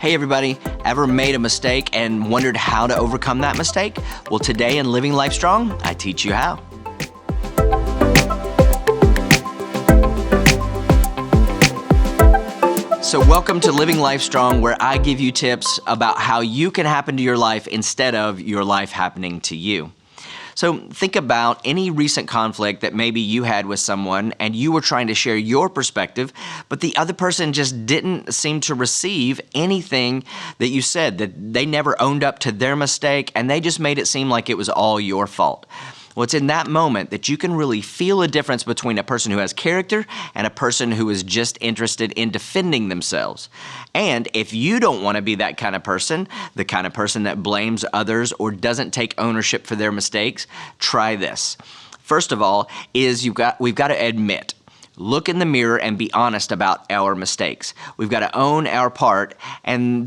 Hey everybody, ever made a mistake and wondered how to overcome that mistake? Well, today in Living Life Strong, I teach you how. So welcome to Living Life Strong, where I give you tips about how you can happen to your life instead of your life happening to you. So think about any recent conflict that maybe you had with someone and you were trying to share your perspective, but the other person just didn't seem to receive anything that you said, that they never owned up to their mistake and they just made it seem like it was all your fault. Well, it's in that moment that you can really feel a difference between a person who has character and a person who is just interested in defending themselves. And if you don't want to be that kind of person, the kind of person that blames others or doesn't take ownership for their mistakes, try this. First of all, we've got to admit. Look in the mirror and be honest about our mistakes. We've got to own our part and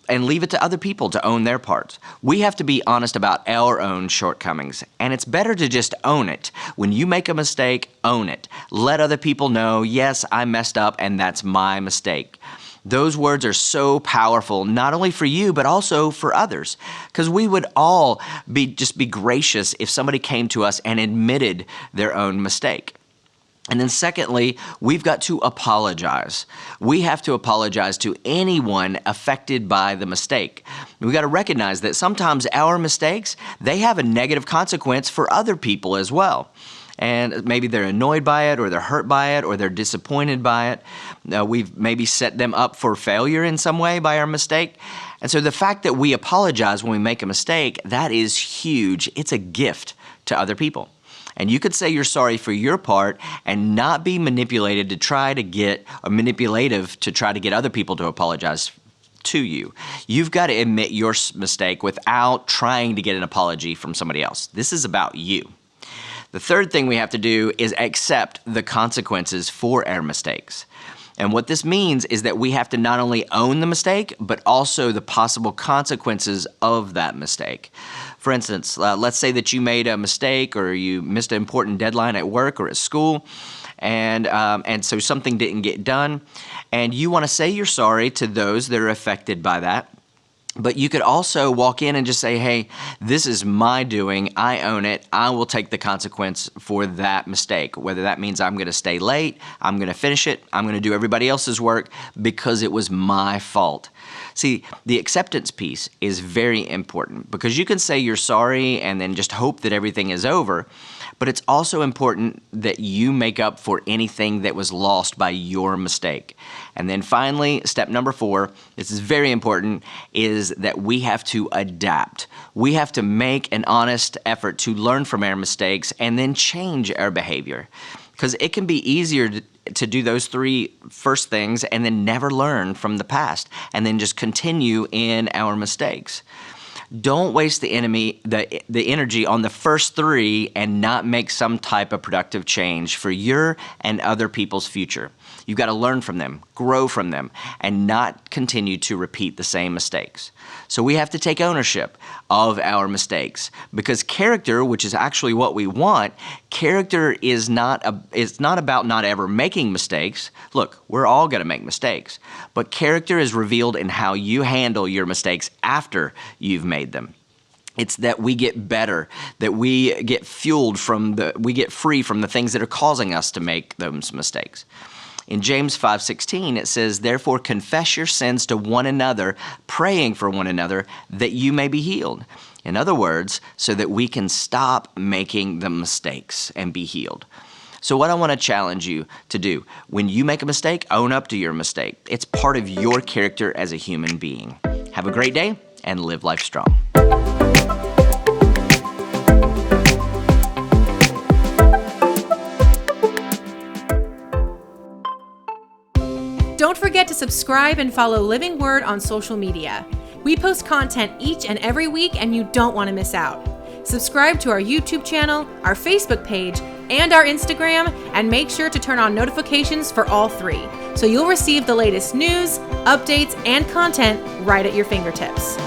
leave it to other people to own their parts. We have to be honest about our own shortcomings, and it's better to just own it. When you make a mistake, own it. Let other people know, yes, I messed up and that's my mistake. Those words are so powerful, not only for you, but also for others. Because we would all be gracious if somebody came to us and admitted their own mistake. And then secondly, we've got to apologize. We have to apologize to anyone affected by the mistake. We've got to recognize that sometimes our mistakes, they have a negative consequence for other people as well. And maybe they're annoyed by it, or they're hurt by it, or they're disappointed by it. We've maybe set them up for failure in some way by our mistake. And so the fact that we apologize when we make a mistake, that is huge. It's a gift to other people. And you could say you're sorry for your part and not be manipulative to try to get other people to apologize to you. You've got to admit your mistake without trying to get an apology from somebody else. This is about you. The third thing we have to do is accept the consequences for our mistakes. And what this means is that we have to not only own the mistake, but also the possible consequences of that mistake. For instance, let's say that you made a mistake or you missed an important deadline at work or at school, and so something didn't get done, and you want to say you're sorry to those that are affected by that. But you could also walk in and just say, hey, this is my doing. I own it. I will take the consequence for that mistake, whether that means I'm going to stay late, I'm going to finish it, I'm going to do everybody else's work because it was my fault. See, the acceptance piece is very important because you can say you're sorry and then just hope that everything is over, but it's also important that you make up for anything that was lost by your mistake. And then finally, step number 4, this is very important, is that we have to adapt. We have to make an honest effort to learn from our mistakes and then change our behavior. Because it can be easier to do those 3 first things and then never learn from the past and then just continue in our mistakes. Don't waste the energy on the first 3 and not make some type of productive change for your and other people's future. You've got to learn from them, grow from them, and not continue to repeat the same mistakes. So we have to take ownership of our mistakes because character, which is actually what we want, character is not about not ever making mistakes. Look, we're all going to make mistakes, but character is revealed in how you handle your mistakes after you've made them. It's that we get better, that we get we get free from the things that are causing us to make those mistakes. In James 5:16, it says, therefore confess your sins to one another, praying for one another that you may be healed. In other words, so that we can stop making the mistakes and be healed. So what I want to challenge you to do, when you make a mistake, own up to your mistake. It's part of your character as a human being. Have a great day and live life strong. Don't forget to subscribe and follow Living Word on social media. We post content each and every week and you don't want to miss out. Subscribe to our YouTube channel, our Facebook page, and our Instagram, and make sure to turn on notifications for all 3 so you'll receive the latest news, updates, and content right at your fingertips.